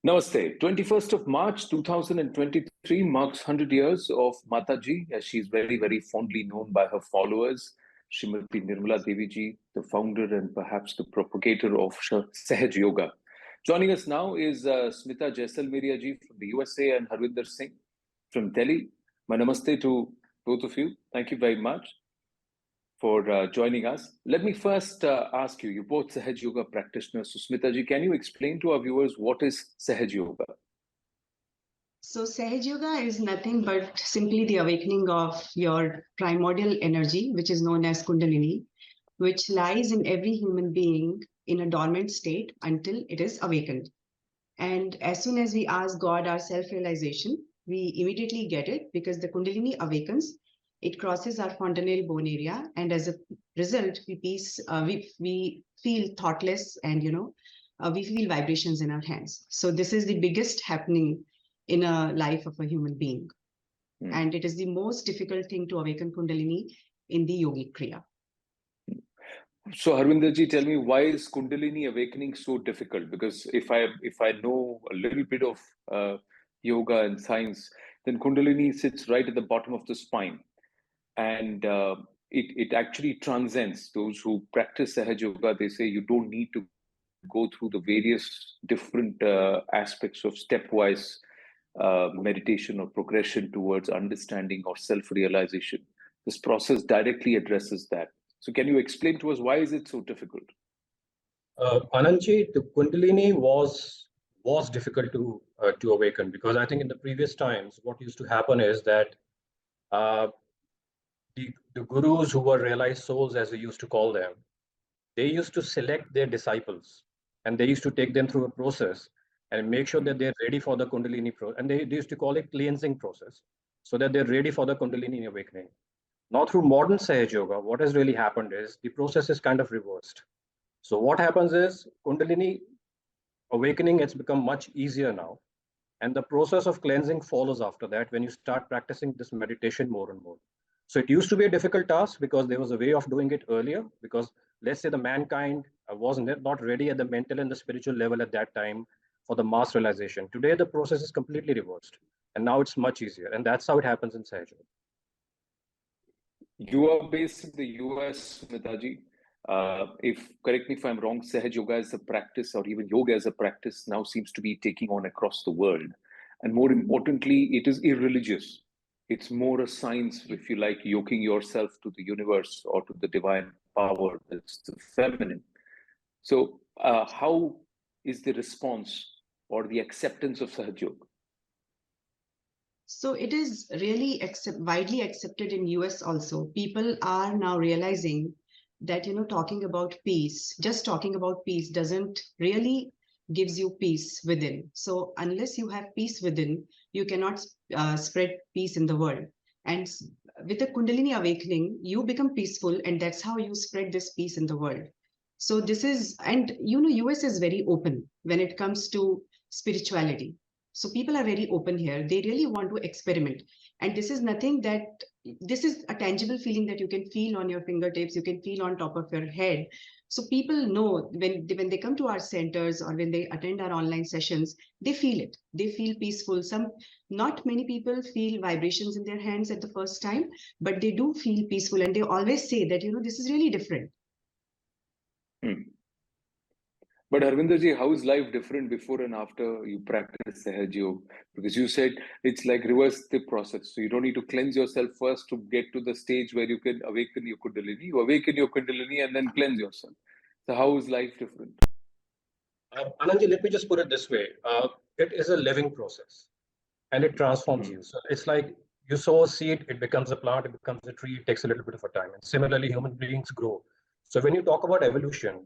Namaste. 21st of March 2023 marks 100 years of Mataji, as she is very, very fondly known by her followers, Shri Mataji Nirmala Devi ji, the founder and perhaps the propagator of Sahaja Yoga. Joining us now is Smita Jaisalmeria ji from the USA and Harvinder Singh from Delhi. My namaste to both of you. Thank you very much for joining us. Let me first ask you, you're both Sahaja Yoga practitioners. So Smita ji, can you explain to our viewers what is Sahaja Yoga? So Sahaja Yoga is nothing but simply the awakening of your primordial energy, which is known as Kundalini, which lies in every human being in a dormant state until it is awakened. And as soon as we ask God our self-realization, we immediately get it because the Kundalini awakens. It crosses our fontanelle bone area, and as a result, we feel thoughtless, and we feel vibrations in our hands. So this is the biggest happening in a life of a human being, and it is the most difficult thing to awaken Kundalini in the yogic kriya. So Harvinder ji, tell me, why is Kundalini awakening so difficult? Because if I know a little bit of yoga and science, then Kundalini sits right at the bottom of the spine, and it actually transcends. Those who practice Sahaja Yoga, they say you don't need to go through the various different aspects of stepwise meditation or progression towards understanding or self-realization. This process directly addresses that. So can you explain to us why is it so difficult? Anandji, the Kundalini was difficult to awaken, because I think in the previous times, what used to happen is that the gurus, who were realized souls, as we used to call them, they used to select their disciples, and they used to take them through a process and make sure that they're ready for the Kundalini process. And they used to call it cleansing process, so that they're ready for the Kundalini awakening. Now, through modern Sahaja Yoga, what has really happened is the process is kind of reversed. So what happens is Kundalini awakening, it's become much easier now. And the process of cleansing follows after that when you start practicing this meditation more and more. So it used to be a difficult task because there was a way of doing it earlier, because let's say the mankind was not ready at the mental and the spiritual level at that time for the mass realization. Today, the process is completely reversed, and now it's much easier. And that's how it happens in Sahaja Yoga. You are based in the US, Mitaji. Correct me if I'm wrong, Sahaja Yoga as a practice, or even yoga as a practice, now seems to be taking on across the world. And more importantly, it is irreligious. It's more a science, if you like, yoking yourself to the universe or to the divine power, that's the feminine. So how is the response or the acceptance of Sahaja Yoga? So it is really widely accepted in US also. People are now realizing that, talking about peace, just talking about peace doesn't really gives you peace within. So unless you have peace within, you cannot spread peace in the world. And with the Kundalini awakening, you become peaceful, and that's how you spread this peace in the world. So this is, and US is very open when it comes to spirituality. So people are very open here. They really want to experiment. And this is a tangible feeling that you can feel on your fingertips, you can feel on top of your head. So people know when they come to our centers or when they attend our online sessions, they feel it. They feel peaceful. Not many people feel vibrations in their hands at the first time, but they do feel peaceful. And they always say that, this is really different. But Harvinder ji, how is life different before and after you practice Sahaja Yoga? Because you said it's like reverse the process. So you don't need to cleanse yourself first to get to the stage where you can awaken your Kundalini. You awaken your Kundalini and then cleanse yourself. So how is life different? Anandji, let me just put it this way. It is a living process, and it transforms you. So it's like you sow a seed, it becomes a plant, it becomes a tree, it takes a little bit of a time. And similarly, human beings grow. So when you talk about evolution,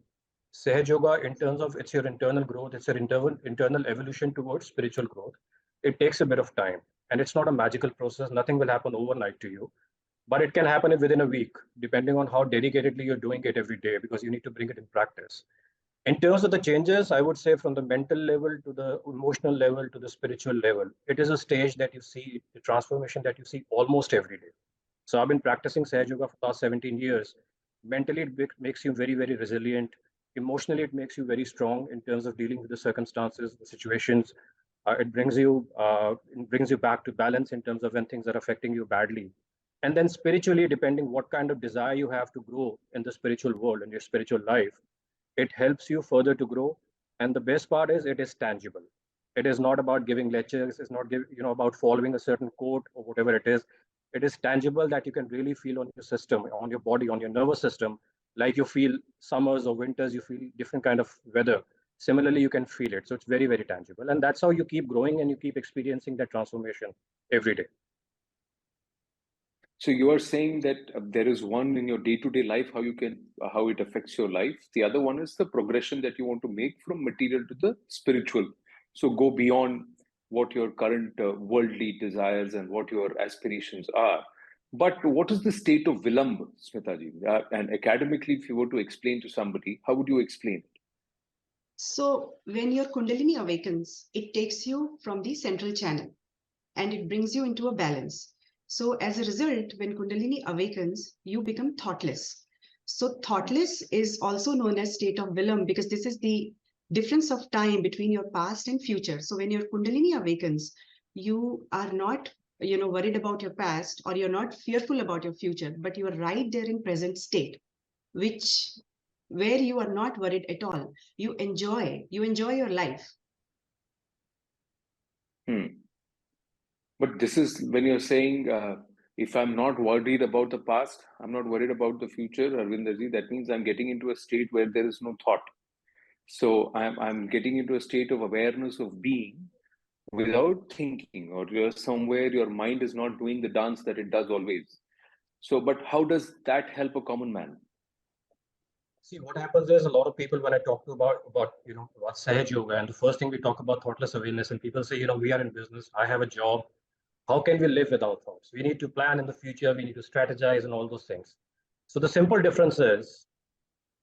Sahaja Yoga, in terms of it's your internal growth, it's your internal evolution towards spiritual growth. It takes a bit of time, and it's not a magical process. Nothing will happen overnight to you, but it can happen within a week, depending on how dedicatedly you're doing it every day, because you need to bring it in practice. In terms of the changes, I would say from the mental level to the emotional level to the spiritual level, it is a stage that you see, the transformation that you see almost every day. So I've been practicing Sahaja Yoga for the last 17 years. Mentally, it makes you very, very resilient. Emotionally, it makes you very strong in terms of dealing with the circumstances, the situations. It brings you back to balance in terms of when things are affecting you badly. And then spiritually, depending what kind of desire you have to grow in the spiritual world and your spiritual life, it helps you further to grow. And the best part is it is tangible. It is not about giving lectures. It's not about following a certain code or whatever it is. It is tangible that you can really feel on your system, on your body, on your nervous system, like you feel summers or winters, you feel different kind of weather. Similarly, you can feel it. So it's very, very tangible. And that's how you keep growing and you keep experiencing that transformation every day. So you are saying that there is one in your day-to-day life, how it affects your life. The other one is the progression that you want to make from material to the spiritual. So go beyond what your current worldly desires and what your aspirations are. But what is the state of Vilamb, Smitaji? And academically, if you were to explain to somebody, how would you explain it? So when your Kundalini awakens, it takes you from the central channel and it brings you into a balance. So as a result, when Kundalini awakens, you become thoughtless. So thoughtless is also known as state of Vilam because this is the difference of time between your past and future. So when your Kundalini awakens, you are not worried about your past or you're not fearful about your future, but you are right there in present state, where you are not worried at all. You enjoy your life. But this is when you're saying, if I'm not worried about the past, I'm not worried about the future, Arvinderji, that means I'm getting into a state where there is no thought. So I'm getting into a state of awareness of being without thinking, or you're somewhere your mind is not doing the dance that it does always. So, but how does that help a common man? See, what happens is a lot of people, when I talk to about Sahaja Yoga, and the first thing we talk about thoughtless awareness, and people say, we are in business, I have a job. How can we live without thoughts? We need to plan in the future, we need to strategize and all those things. So the simple difference is,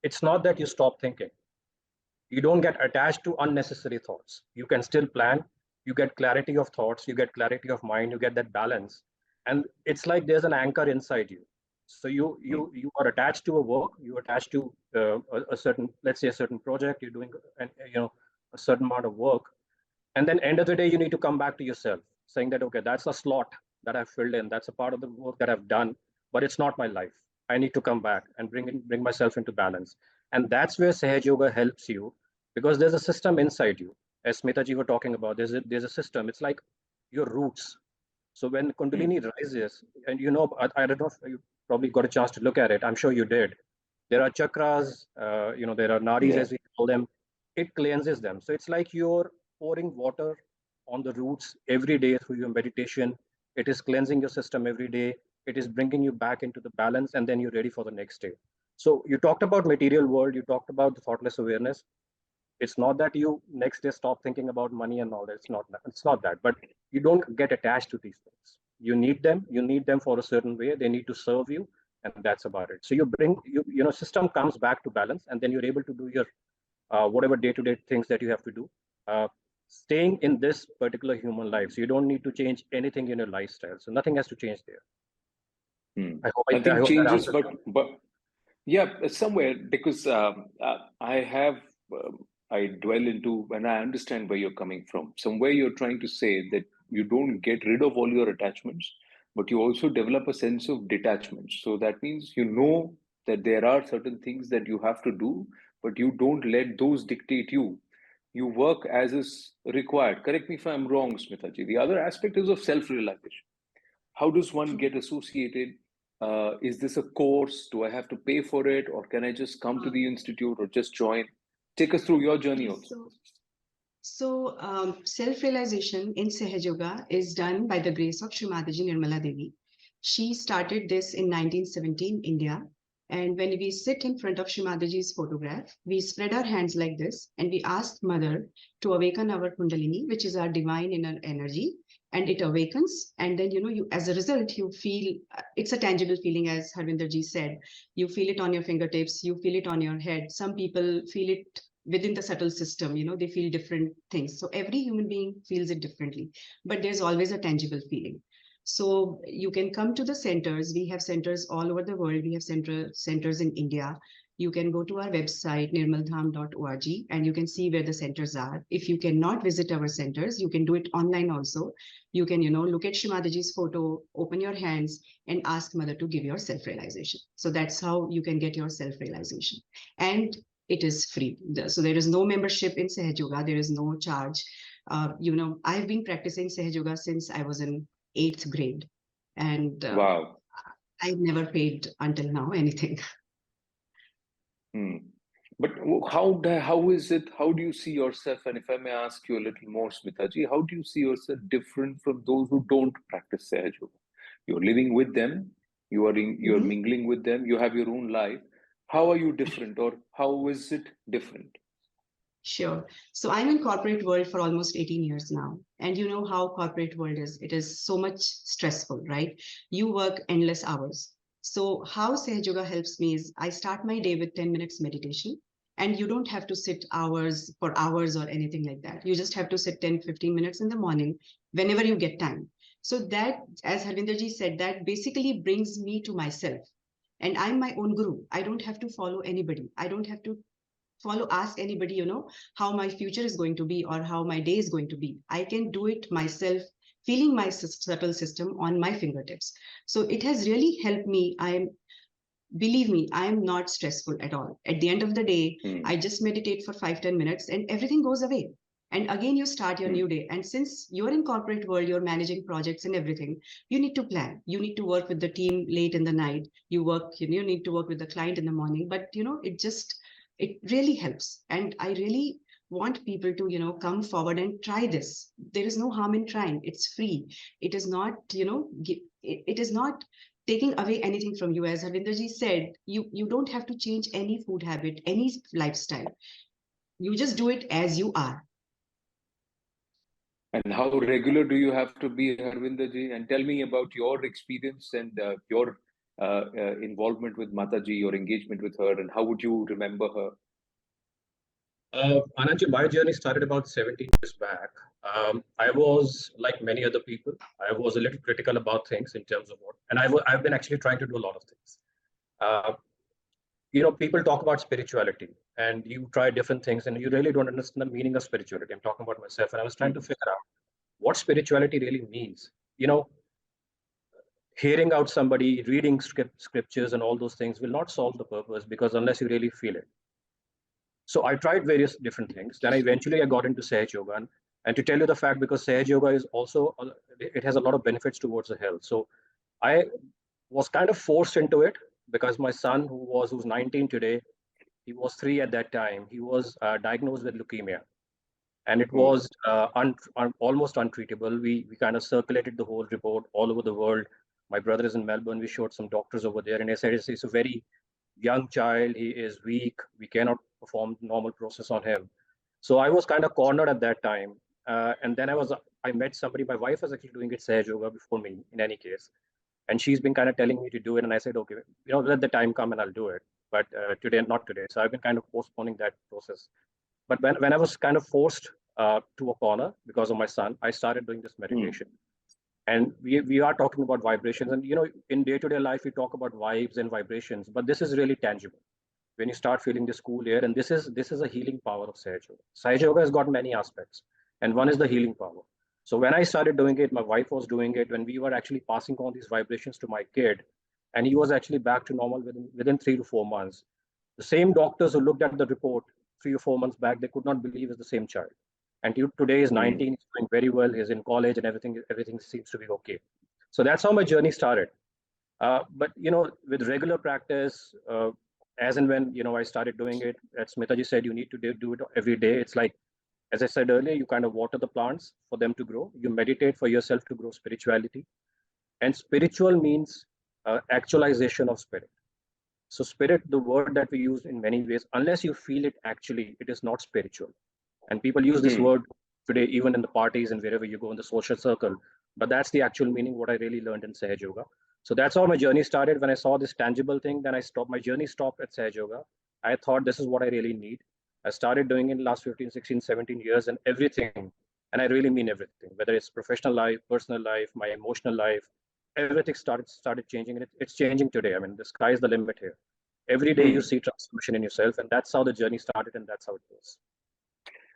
it's not that you stop thinking. You don't get attached to unnecessary thoughts. You can still plan, you get clarity of thoughts, you get clarity of mind, you get that balance. And it's like there's an anchor inside you. So you are attached to a work, you're attached to a certain, let's say a certain project, you're doing a certain amount of work. And then end of the day, you need to come back to yourself saying that, okay, that's a slot that I've filled in. That's a part of the work that I've done, but it's not my life. I need to come back and bring myself into balance. And that's where Sahaja Yoga helps you, because there's a system inside you. As Smitaji were talking about, there's a system. It's like your roots. So when Kundalini rises, and I don't know if you probably got a chance to look at it. I'm sure you did. There are chakras, there are nadis, as we call them. It cleanses them. So it's like you're pouring water on the roots every day through your meditation. It is cleansing your system every day. It is bringing you back into the balance, and then you're ready for the next day. So you talked about material world. You talked about the thoughtless awareness. It's not that you next day stop thinking about money and all that. It's not that. But you don't get attached to these things. You need them for a certain way. They need to serve you, and that's about it. So system comes back to balance, and then you're able to do your whatever day-to-day things that you have to do, staying in this particular human life. So you don't need to change anything in your lifestyle. So nothing has to change there. Nothing changes, but yeah, somewhere, because I dwell into, and I understand where you're coming from. Somewhere you're trying to say that you don't get rid of all your attachments, but you also develop a sense of detachment. So that means that there are certain things that you have to do, but you don't let those dictate you. You work as is required. Correct me if I'm wrong, Smitaji. The other aspect is of self-realization. How does one get associated? Is this a course? Do I have to pay for it, or can I just come to the institute or just join? Take us through your journey also. So self-realization in Sahaja Yoga is done by the grace of Shri Mataji Nirmala Devi. She started this in 1917 in India. And when we sit in front of Shri Mataji's photograph, we spread our hands like this and we ask Mother to awaken our Kundalini, which is our divine inner energy. And it awakens. And then, you as a result, you feel, it's a tangible feeling, as Harvinderji said. You feel it on your fingertips, you feel it on your head. Some people feel it within the subtle system, they feel different things. So every human being feels it differently, but there's always a tangible feeling. So you can come to the centers. We have centers all over the world. We have centers in India. you can go to our website, nirmaldham.org, and you can see where the centers are. If you cannot visit our centers, you can do it online also. You can, look at Shri Mataji's photo, open your hands, and ask Mother to give your self-realization. So that's how you can get your self-realization. And it is free. So there is no membership in Sahaja Yoga. There is no charge. I've been practicing Sahaja Yoga since I was in 8th grade. And Wow. I've never paid until now anything. But how is it? How do you see yourself? And if I may ask you a little more, Smitaji, how do you see yourself different from those who don't practice Sahaja Yoga? You're living with them, you're mingling with them, you have your own life. How are you different, or how is it different? Sure. So I'm in corporate world for almost 18 years now. And you know how corporate world is. It is so much stressful, right? You work endless hours. So how Sahaja Yoga helps me is I start my day with 10 minutes meditation. And you don't have to sit for hours or anything like that. You just have to sit 10, 15 minutes in the morning whenever you get time. So that, as Harvinderji said, that basically brings me to myself. And I'm my own guru. I don't have to follow anybody. I don't have to ask anybody, how my future is going to be or how my day is going to be. I can do it myself, feeling my subtle system on my fingertips. So it has really helped me. Believe me, I am not stressful at all. At the end of the day, I just meditate for 5-10 minutes and everything goes away. And again, you start your new day. And since you're in corporate world, you're managing projects and everything, you need to plan. You need to work with the team late in the night. You need to work with the client in the morning. But, it really helps. And I really want people to, come forward and try this. There is no harm in trying. It's free. It is not, it is not taking away anything from you. As Harvinderji said, you don't have to change any food habit, any lifestyle. You just do it as you are. And how regular do you have to be, Harvinderji? And tell me about your experience and your involvement with Mataji, your engagement with her, and how would you remember her? Ananji, my journey started about 17 years back. I was like many other people. I was a little critical about things in terms of and I've been actually trying to do a lot of things. People talk about spirituality and you try different things and you really don't understand the meaning of spirituality. I'm talking about myself, and I was trying to figure out what spirituality really means. Hearing out somebody, reading scriptures and all those things will not solve the purpose, because unless you really feel it. So I tried various different things. Then eventually I got into Sahaja Yoga. And to tell you the fact, because Sahaja Yoga is also, it has a lot of benefits towards the health. So I was kind of forced into it because my son, who's 19 today, he was 3 at that time. He was diagnosed with leukemia. And it was almost untreatable. We kind of circulated the whole report all over the world. My brother is in Melbourne. We showed some doctors over there, and they said it's a very young child. He is weak. We cannot perform normal process on him. So I was kind of cornered at that time. And then I met somebody. My wife was actually doing it Sahaja Yoga before me, in any case. And she's been kind of telling me to do it. And I said, okay, let the time come and I'll do it. But not today. So I've been kind of postponing that process. But when I was kind of forced to a corner because of my son, I started doing this meditation. And we are talking about vibrations. And, in day-to-day life, we talk about vibes and vibrations, but this is really tangible. When you start feeling this cool air, and this is a healing power of Sahaja Yoga. Sahaja Yoga has got many aspects, and one is the healing power. So when I started doing it, my wife was doing it, when we were actually passing on these vibrations to my kid, and he was actually back to normal within 3 to 4 months. The same doctors who looked at the report 3 or 4 months back, they could not believe it's the same child. And today is 19, he's doing very well, he's in college, and everything seems to be okay. So that's how my journey started. But with regular practice, as and when I started doing it, as Smitaji said, you need to do it every day. It's like, as I said earlier, you kind of water the plants for them to grow. You meditate for yourself to grow spirituality. And spiritual means actualization of spirit. So spirit, the word that we use in many ways, unless you feel it actually, it is not spiritual. And people use this word today, even in the parties and wherever you go in the social circle. But that's the actual meaning, what I really learned in Sahaja Yoga. So that's how my journey started. When I saw this tangible thing, then my journey stopped at Sahaja Yoga. I thought this is what I really need. I started doing it in the last 15, 16, 17 years, and everything, and I really mean everything, whether it's professional life, personal life, my emotional life, everything started changing, and it's changing today. I mean, the sky is the limit here. Every day you see transformation in yourself, and that's how the journey started, and that's how it goes.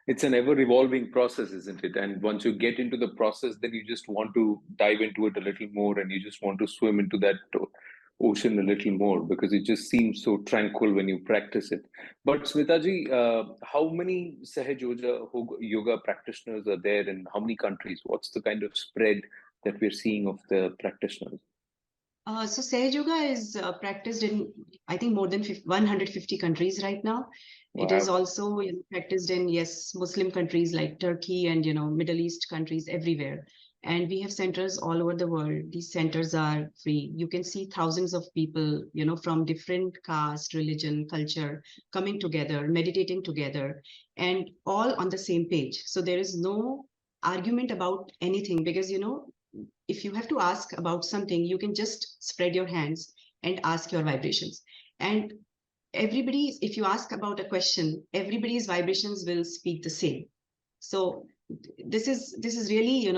It's an ever evolving process, isn't it? And once you get into the process, then you just want to dive into it a little more, and you just want to swim into that ocean a little more, because it just seems so tranquil when you practice it. But Smitaji, how many Yoga practitioners are there in how many countries? What's the kind of spread that we're seeing of the practitioners? So Sahaja Yoga is practiced in, I think, more than 150 countries right now. Wow. It is also practiced in, yes, Muslim countries like Turkey and, Middle East countries everywhere. And we have centers all over the world. These centers are free. You can see thousands of people, from different caste, religion, culture, coming together, meditating together, and all on the same page. So there is no argument about anything, because, if you have to ask about something, you can just spread your hands and ask your vibrations. And everybody, if you ask about a question, everybody's vibrations will speak the same. So this is really,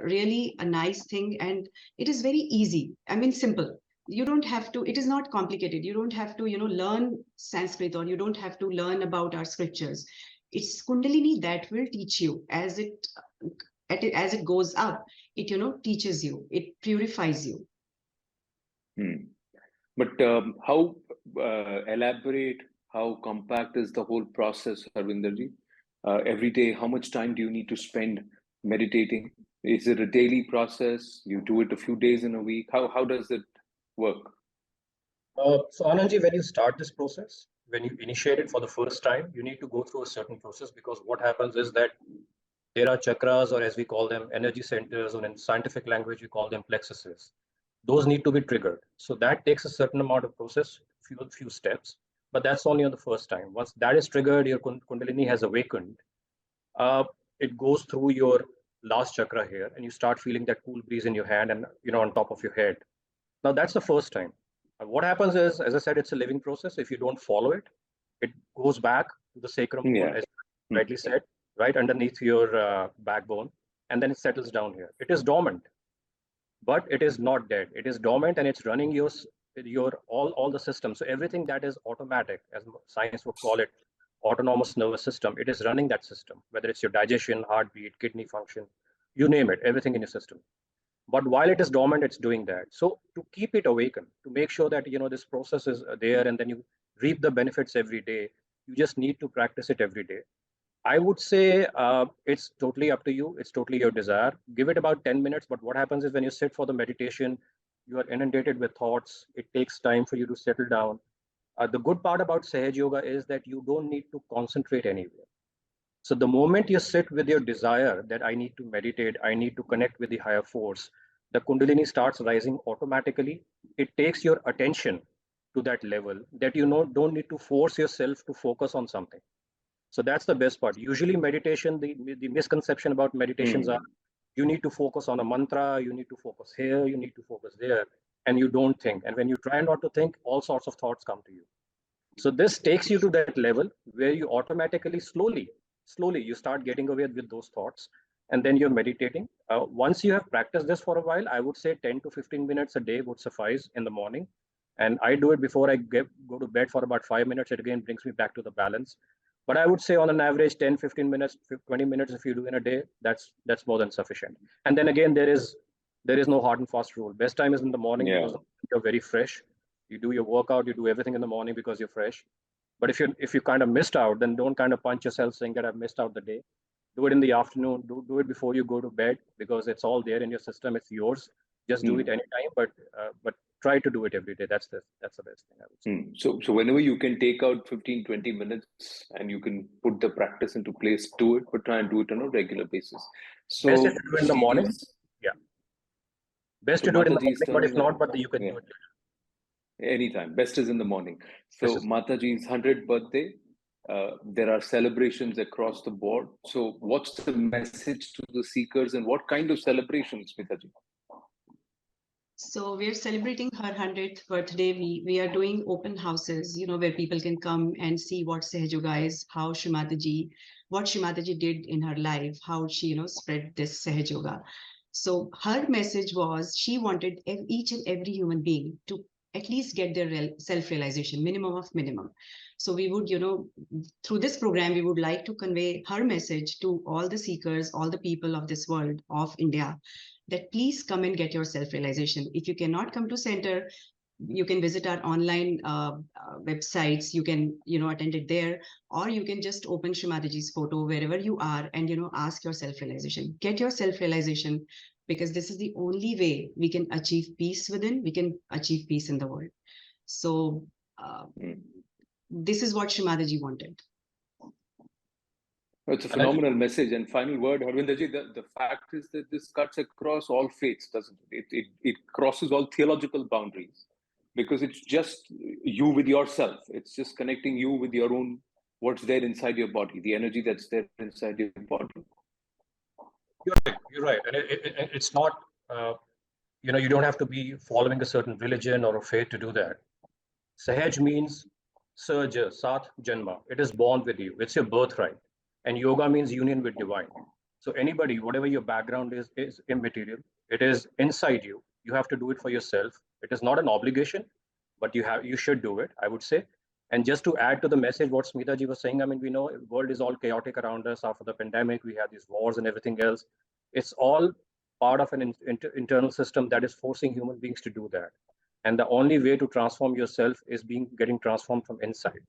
really a nice thing, and it is very easy. I mean, simple. You don't have to, it is not complicated. You don't have to, learn Sanskrit, or you don't have to learn about our scriptures. It's Kundalini that will teach you as it goes up. It teaches you, it purifies you. But how elaborate, how compact is the whole process, Harvinderji? Every day, how much time do you need to spend meditating? Is it a daily process? You do it a few days in a week? How does it work? So Anandji, when you start this process, when you initiate it for the first time, you need to go through a certain process, because what happens is that there are chakras, or as we call them, energy centers, or in scientific language, we call them plexuses. Those need to be triggered. So that takes a certain amount of process, few steps, but that's only on the first time. Once that is triggered, your Kundalini has awakened. It goes through your last chakra here, and you start feeling that cool breeze in your hand and on top of your head. Now that's the first time. What happens is, as I said, it's a living process. If you don't follow it, it goes back to the sacrum, as you rightly said, right underneath your backbone, and then it settles down here. It is dormant, but it is not dead. It is dormant, and it's running your all the systems. So everything that is automatic, as science would call it, autonomous nervous system, it is running that system, whether it's your digestion, heartbeat, kidney function, you name it, everything in your system. But while it is dormant, it's doing that. So to keep it awakened, to make sure that this process is there, and then you reap the benefits every day, you just need to practice it every day. I would say it's totally up to you. It's totally your desire. Give it about 10 minutes. But what happens is, when you sit for the meditation, you are inundated with thoughts. It takes time for you to settle down. The good part about Sahaja Yoga is that you don't need to concentrate anywhere. So the moment you sit with your desire that I need to meditate, I need to connect with the higher force, the Kundalini starts rising automatically. It takes your attention to that level that don't need to force yourself to focus on something. So that's the best part. Usually meditation, the misconception about meditations are, you need to focus on a mantra, you need to focus here, you need to focus there, and you don't think. And when you try not to think, all sorts of thoughts come to you. So this takes you to that level where you automatically, slowly, you start getting away with those thoughts, and then you're meditating. Once you have practiced this for a while, I would say 10 to 15 minutes a day would suffice in the morning. And I do it before I go to bed for about 5 minutes. It again brings me back to the balance. But I would say on an average 10, 15 minutes, 20 minutes, if you do in a day, that's more than sufficient. And then again, there is no hard and fast rule. Best time is in the morning, because you're very fresh. You do your workout, you do everything in the morning because you're fresh. But if you kind of missed out, then don't kind of punch yourself saying that I've missed out the day. Do it in the afternoon. Do it before you go to bed, because it's all there in your system. It's yours. Just do it anytime, but try to do it every day. That's the best thing, I would say. So whenever you can take out 15, 20 minutes and you can put the practice into place, do it, but try and do it on a regular basis. So best if you do it in the morning. Yeah. Best to do it in the morning, but if not, but you can do it anytime. Best is in the morning. So Mataji's 100th birthday, there are celebrations across the board. So what's the message to the seekers, and what kind of celebrations, Mataji? So we're celebrating her 100th birthday. We are doing open houses, where people can come and see what Sahaja Yoga is, what Shri Mataji did in her life, how she, spread this Sahaja Yoga. So her message was, she wanted each and every human being to at least get their self-realization, minimum of minimum. So we would, through this program, we would like to convey her message to all the seekers, all the people of this world, of India, that please come and get your self-realization. If you cannot come to center, you can visit our online websites. You can, attend it there, or you can just open Shri Mataji's photo wherever you are and, ask your self-realization. Get your self-realization, because this is the only way we can achieve peace within, we can achieve peace in the world. So this is what Shri Mataji wanted. It's a phenomenal message. And final word, Harvinderji, the fact is that this cuts across all faiths, doesn't it? It crosses all theological boundaries, because it's just you with yourself. It's just connecting you with your own, what's there inside your body, the energy that's there inside your body. You're right. And it's not, you don't have to be following a certain religion or a faith to do that. Sahaj means Sahaja, Sat Janma. It is born with you. It's your birthright. And yoga means union with divine. So anybody, whatever your background is immaterial. It is inside you. You have to do it for yourself. It is not an obligation, but you should do it, I would say. And just to add to the message, what Smitaji was saying, I mean, we know the world is all chaotic around us after the pandemic. We have these wars and everything else. It's all part of an internal system that is forcing human beings to do that. And the only way to transform yourself is getting transformed from inside.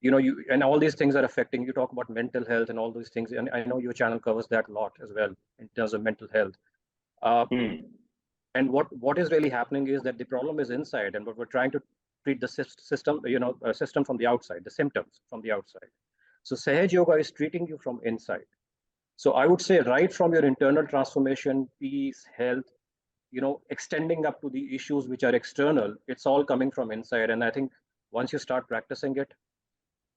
And all these things are affecting, you talk about mental health and all these things. And I know your channel covers that a lot as well in terms of mental health. And what is really happening is that the problem is inside, and what we're trying to treat the system from the outside, the symptoms from the outside. So Sahaja Yoga is treating you from inside. So I would say right from your internal transformation, peace, health, extending up to the issues which are external, it's all coming from inside. And I think once you start practicing it,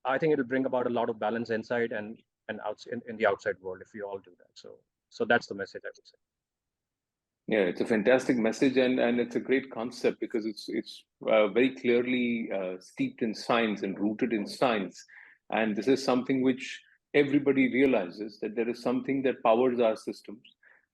I think it'll bring about a lot of balance inside and out in the outside world if we all do that. So that's the message I would say. Yeah, it's a fantastic message, and it's a great concept, because it's very clearly steeped in science and rooted in science. And this is something which everybody realizes, that there is something that powers our systems.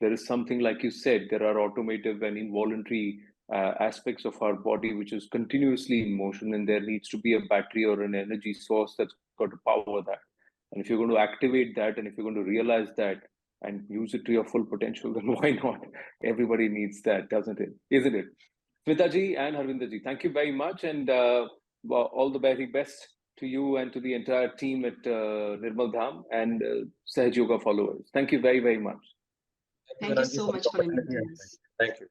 There is something, like you said, there are automative and involuntary aspects of our body which is continuously in motion, and there needs to be a battery or an energy source that's got to power that. And if you're going to activate that, and if you're going to realize that and use it to your full potential, then why not? Everybody needs that, doesn't it? Isn't it? Smitaji and Harvinderji, thank you very much, and all the very best to you and to the entire team at Nirmal Dham and Sahaja Yoga followers. Thank you very, very much. Thank you so much for inviting us. Thank you.